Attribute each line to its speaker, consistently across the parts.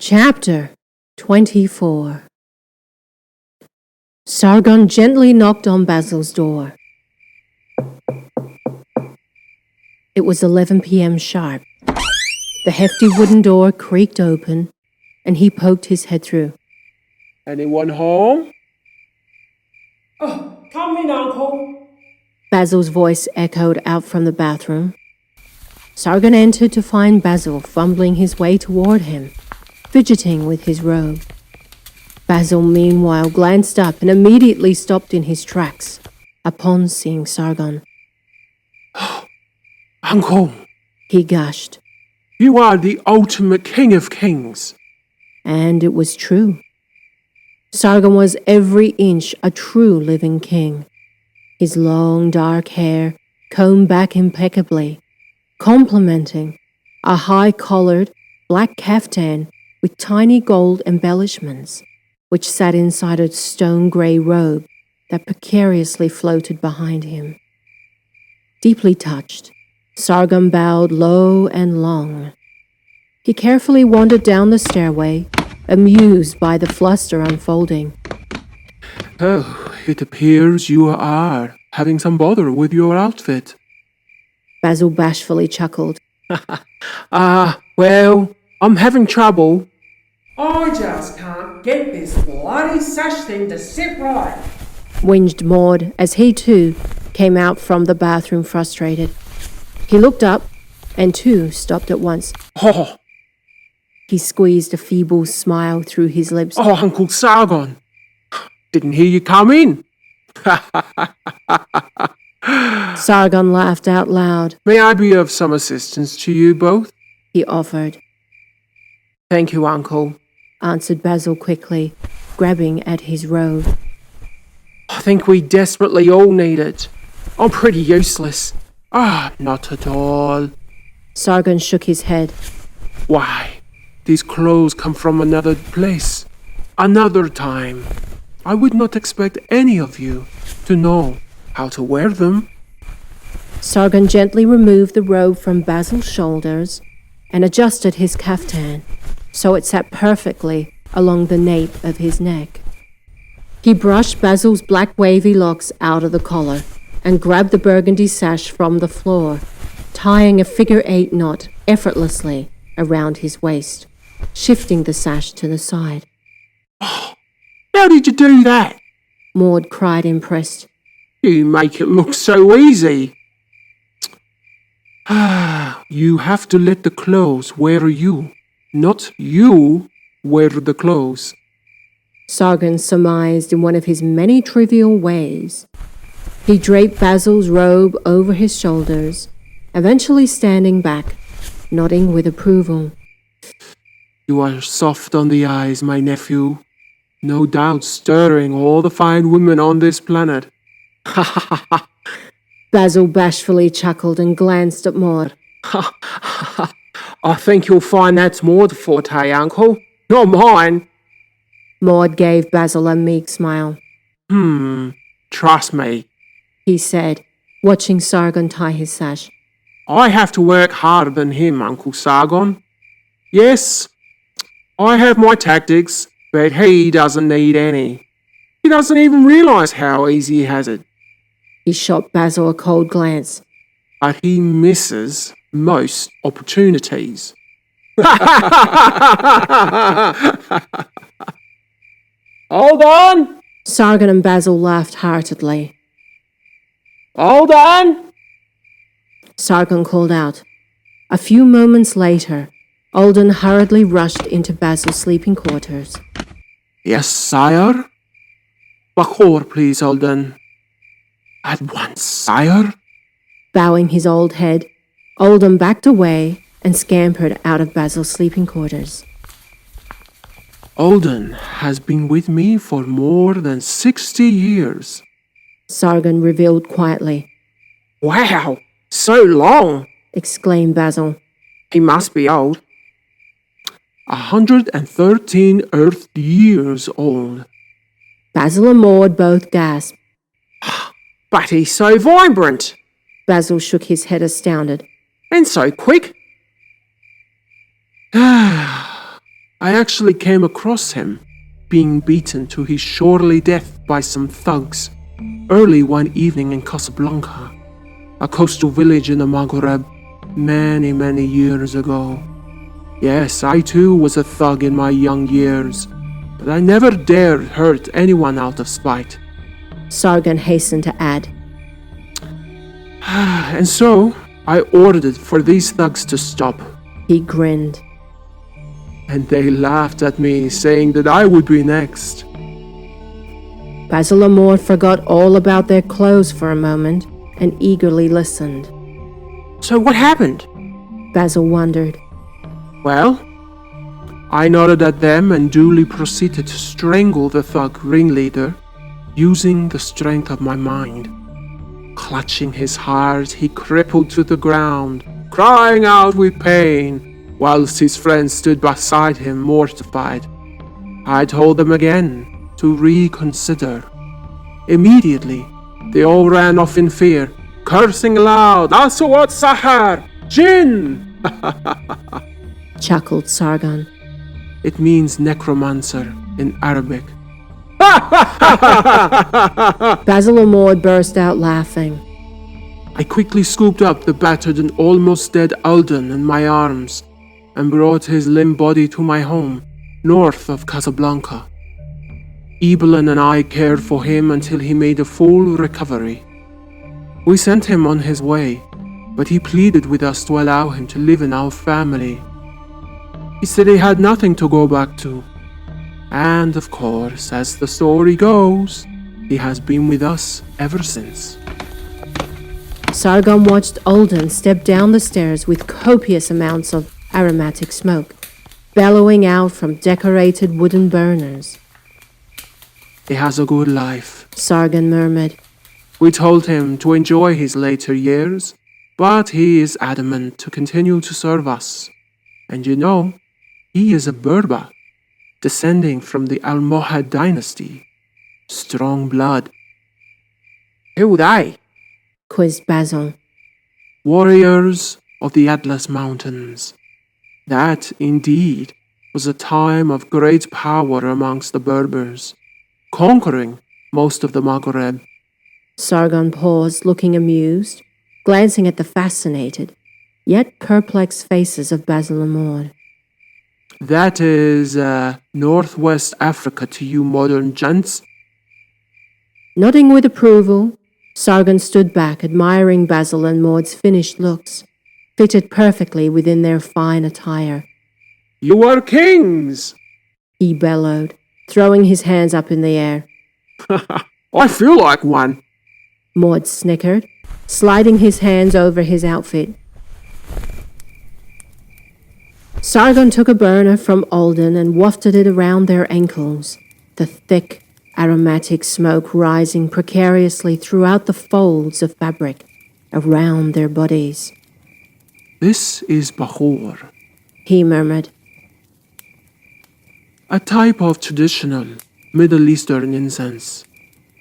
Speaker 1: Chapter 24. Sargon gently knocked on Basil's door. It was 11 p.m. sharp. The hefty wooden door creaked open, and he poked his head through.
Speaker 2: Anyone home?
Speaker 3: Oh, come in, Uncle.
Speaker 1: Basil's voice echoed out from the bathroom. Sargon entered to find Basil fumbling his way toward him, fidgeting with his robe. Basil, meanwhile, glanced up and immediately stopped in his tracks upon seeing Sargon.
Speaker 2: Uncle,
Speaker 1: He gushed,
Speaker 2: you are the ultimate king of kings.
Speaker 1: and it was true. Sargon was every inch a true living king. His long dark hair combed back impeccably, complementing a high-collared black caftan with tiny gold embellishments, which sat inside a stone-grey robe that precariously floated behind him. Deeply touched, Sargon bowed low and long. He carefully wandered down the stairway, amused by the fluster unfolding.
Speaker 2: Oh, it appears you are having some bother with your outfit.
Speaker 1: Basil bashfully chuckled.
Speaker 2: Well, I'm having trouble.
Speaker 3: I just can't get this bloody sash thing to sit right.
Speaker 1: Whinged Maud as he too came out from the bathroom frustrated. He looked up, and too stopped at once.
Speaker 2: Oh,
Speaker 1: He squeezed a feeble smile through his lips.
Speaker 2: Uncle Sargon. Didn't hear you come in.
Speaker 1: Sargon laughed out loud.
Speaker 2: May I be of some assistance to you both?
Speaker 1: He offered,
Speaker 2: Thank you, Uncle.
Speaker 1: answered Basil quickly, grabbing at his robe.
Speaker 2: I think we desperately all need it. I'm pretty useless. Not at all.
Speaker 1: Sargon shook his head.
Speaker 2: Why, these clothes come from another place, another time. I would not expect any of you to know how to wear them.
Speaker 1: Sargon gently removed the robe from Basil's shoulders and adjusted his caftan so it sat perfectly along the nape of his neck. He brushed Basil's black wavy locks out of the collar and grabbed the burgundy sash from the floor, tying a figure-8 knot effortlessly around his waist, shifting the sash to the side.
Speaker 2: How did you do that?
Speaker 1: Maud cried, impressed.
Speaker 2: You make it look so easy. You have to let the clothes wear you, not you wear the clothes.
Speaker 1: Sargon surmised in one of his many trivial ways. He draped Basil's robe over his shoulders, eventually standing back, nodding with approval.
Speaker 2: You are soft on the eyes, my nephew. No doubt stirring all the fine women on this planet.
Speaker 1: Basil bashfully chuckled and glanced at Maud.
Speaker 2: I think you'll find that's more the forte, Uncle. Not mine.
Speaker 1: Maud gave Basil a meek smile.
Speaker 2: Trust me.
Speaker 1: He said, watching Sargon tie his sash.
Speaker 2: I have to work harder than him, Uncle Sargon. Yes, I have my tactics, but he doesn't need any. He doesn't even realize how easy he has it.
Speaker 1: He shot Basil a cold glance.
Speaker 2: But he misses most opportunities. Hold on!
Speaker 1: Sargon and Basil laughed heartedly.
Speaker 2: Hold on!
Speaker 1: Sargon called out. A few moments later, Alden hurriedly rushed into Basil's sleeping quarters.
Speaker 2: Yes, sire? Backward, please, Alden. At once, sire?
Speaker 1: Bowing his old head, Alden backed away and scampered out of Basil's sleeping quarters.
Speaker 2: Alden has been with me for more than 60 years.
Speaker 1: Sargon revealed quietly.
Speaker 2: Wow, so long!
Speaker 1: Exclaimed Basil.
Speaker 2: He must be old. 113 Earth years old.
Speaker 1: Basil and Maud both gasped.
Speaker 2: But he's so vibrant!
Speaker 1: Basil shook his head astounded.
Speaker 2: And so quick! I actually came across him, being beaten to his surely death by some thugs, early one evening in Casablanca, a coastal village in the Maghreb, many years ago. Yes, I too was a thug in my young years, but I never dared hurt anyone out of spite.
Speaker 1: Sargon hastened to add.
Speaker 2: And so, I ordered for these thugs to stop,
Speaker 1: He grinned.
Speaker 2: and they laughed at me, saying that I would be next.
Speaker 1: Basil and Maud forgot all about their clothes for a moment and eagerly listened.
Speaker 2: So what happened?
Speaker 1: Basil wondered.
Speaker 2: Well, I nodded at them and duly proceeded to strangle the thug ringleader, using the strength of my mind. Clutching his heart, he crippled to the ground, crying out with pain, whilst his friends stood beside him mortified. I told them again to reconsider. Immediately, they all ran off in fear, cursing aloud, Aswat Sahar! Jinn!
Speaker 1: Chuckled Sargon.
Speaker 2: It means necromancer in Arabic.
Speaker 1: Basil and Maud burst out laughing.
Speaker 2: I quickly scooped up the battered and almost dead Alden in my arms and brought his limp body to my home, north of Casablanca. Evelyn and I cared for him until he made a full recovery. We sent him on his way, but he pleaded with us to allow him to live in our family. He said he had nothing to go back to. And of course, as the story goes, he has been with us ever since.
Speaker 1: Sargon watched Alden step down the stairs with copious amounts of aromatic smoke, bellowing out from decorated wooden burners.
Speaker 2: He has a good life,
Speaker 1: Sargon murmured.
Speaker 2: We told him to enjoy his later years, but he is adamant to continue to serve us. And you know, he is a Berber, descending from the Almohad dynasty. Strong blood. Who they?
Speaker 1: Quizzed Basil.
Speaker 2: Warriors of the Atlas Mountains. That, indeed, was a time of great power amongst the Berbers, conquering most of the Maghreb.
Speaker 1: Sargon paused, looking amused, glancing at the fascinated, yet perplexed faces of Basil and Maud.
Speaker 2: That is, Northwest Africa to you modern gents.
Speaker 1: Nodding with approval, Sargon stood back, admiring Basil and Maud's finished looks, fitted perfectly within their fine attire.
Speaker 2: You are kings!
Speaker 1: He bellowed, throwing his hands up in the air.
Speaker 2: I feel like one.
Speaker 1: Maud snickered, sliding his hands over his outfit. Sargon took a burner from Alden and wafted it around their ankles, the thick, aromatic smoke rising precariously throughout the folds of fabric around their bodies.
Speaker 2: This is Bahor,
Speaker 1: He murmured.
Speaker 2: a type of traditional Middle Eastern incense,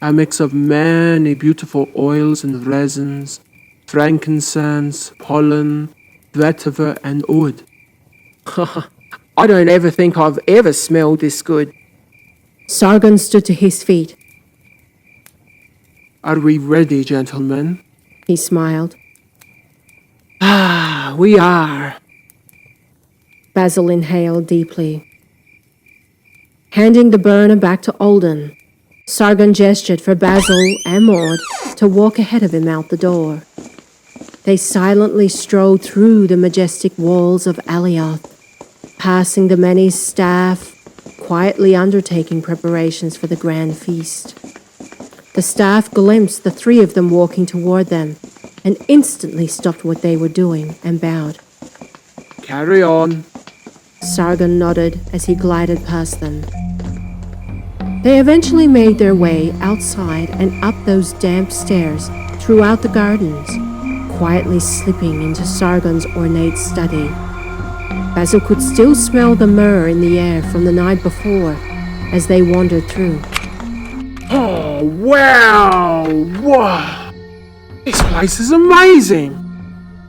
Speaker 2: a mix of many beautiful oils and resins, frankincense, pollen, vetiver, and oud. I don't ever think I've ever smelled this good.
Speaker 1: Sargon stood to his feet.
Speaker 2: Are we ready, gentlemen?
Speaker 1: He smiled.
Speaker 2: Ah, we are.
Speaker 1: Basil inhaled deeply. Handing the burner back to Alden, Sargon gestured for Basil and Maud to walk ahead of him out the door. They silently strolled through the majestic walls of Alioth, passing the many staff, quietly undertaking preparations for the grand feast. The staff glimpsed the three of them walking toward them and instantly stopped what they were doing and bowed.
Speaker 2: Carry on.
Speaker 1: Sargon nodded as he glided past them. They eventually made their way outside and up those damp stairs throughout the gardens, quietly slipping into Sargon's ornate study. Basil could still smell the myrrh in the air from the night before as they wandered through.
Speaker 2: Oh, wow! Whoa! This place is amazing!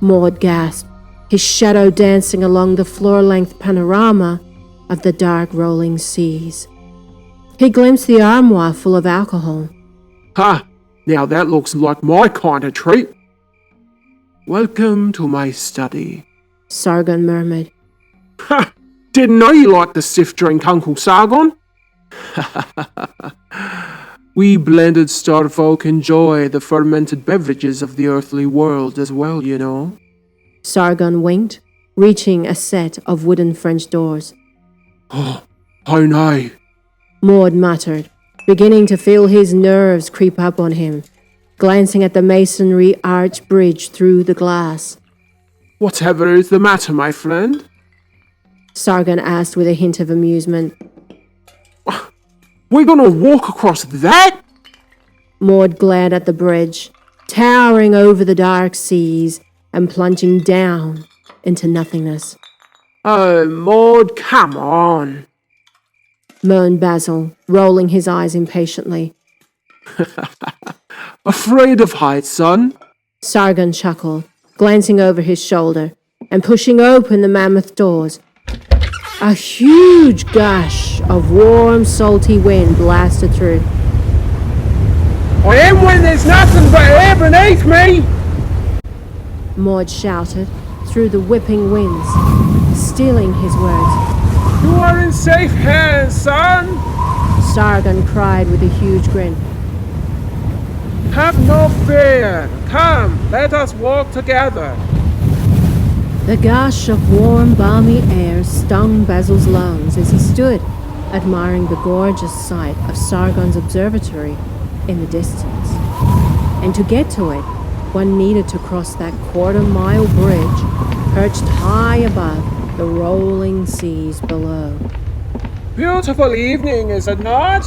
Speaker 1: Maud gasped, his shadow dancing along the floor-length panorama of the dark rolling seas. He glimpsed the armoire full of alcohol.
Speaker 2: Ha! Now that looks like my kind of treat. Welcome to my study.
Speaker 1: Sargon murmured.
Speaker 2: Ha! Didn't know you liked the stiff drink, Uncle Sargon. We blended starfolk enjoy the fermented beverages of the earthly world as well, you know.
Speaker 1: Sargon winked, reaching a set of wooden French doors.
Speaker 2: Oh no.
Speaker 1: Maud muttered, beginning to feel his nerves creep up on him, glancing at the masonry arch bridge through the glass.
Speaker 2: Whatever is the matter, my friend?
Speaker 1: Sargon asked with a hint of amusement.
Speaker 2: We're gonna walk across that?
Speaker 1: Maud glared at the bridge, towering over the dark seas and plunging down into nothingness.
Speaker 2: Oh, Maud, come on.
Speaker 1: Moaned Basil, rolling his eyes impatiently.
Speaker 2: Afraid of heights, son?
Speaker 1: Sargon chuckled, glancing over his shoulder and pushing open the mammoth doors. A huge gush of warm, salty wind blasted through.
Speaker 2: I am when there's nothing but air beneath me!
Speaker 1: Maud shouted through the whipping winds, stealing his words.
Speaker 2: You are in safe hands, son!
Speaker 1: Sargon cried with a huge grin.
Speaker 2: Have no fear. Come, let us walk together.
Speaker 1: The gush of warm, balmy air stung Basil's lungs as he stood, admiring the gorgeous sight of Sargon's observatory in the distance. And to get to it, one needed to cross that quarter-mile bridge, perched high above the rolling seas below.
Speaker 2: Beautiful evening, is it not?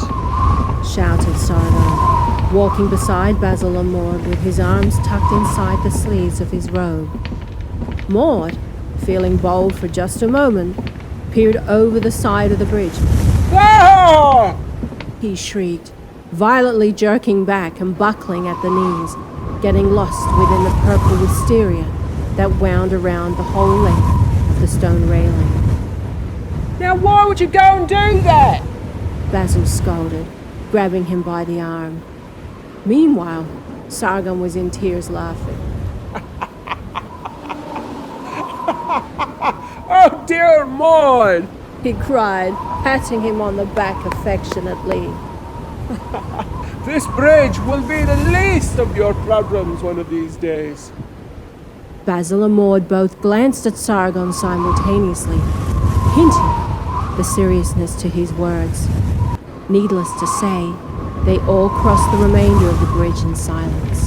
Speaker 1: Shouted Sargon, walking beside Basil and Maud with his arms tucked inside the sleeves of his robe. Maud, feeling bold for just a moment, peered over the side of the bridge.
Speaker 2: Ah!
Speaker 1: He shrieked, violently jerking back and buckling at the knees, getting lost within the purple wisteria that wound around the whole length of the stone railing.
Speaker 2: Now why would you go and do that?
Speaker 1: Basil scolded, grabbing him by the arm. Meanwhile, Sargon was in tears laughing.
Speaker 2: Oh dear Maud!
Speaker 1: He cried, patting him on the back affectionately.
Speaker 2: This bridge will be the least of your problems one of these days.
Speaker 1: Basil and Maud both glanced at Sargon simultaneously, hinting the seriousness to his words. Needless to say, they all crossed the remainder of the bridge in silence.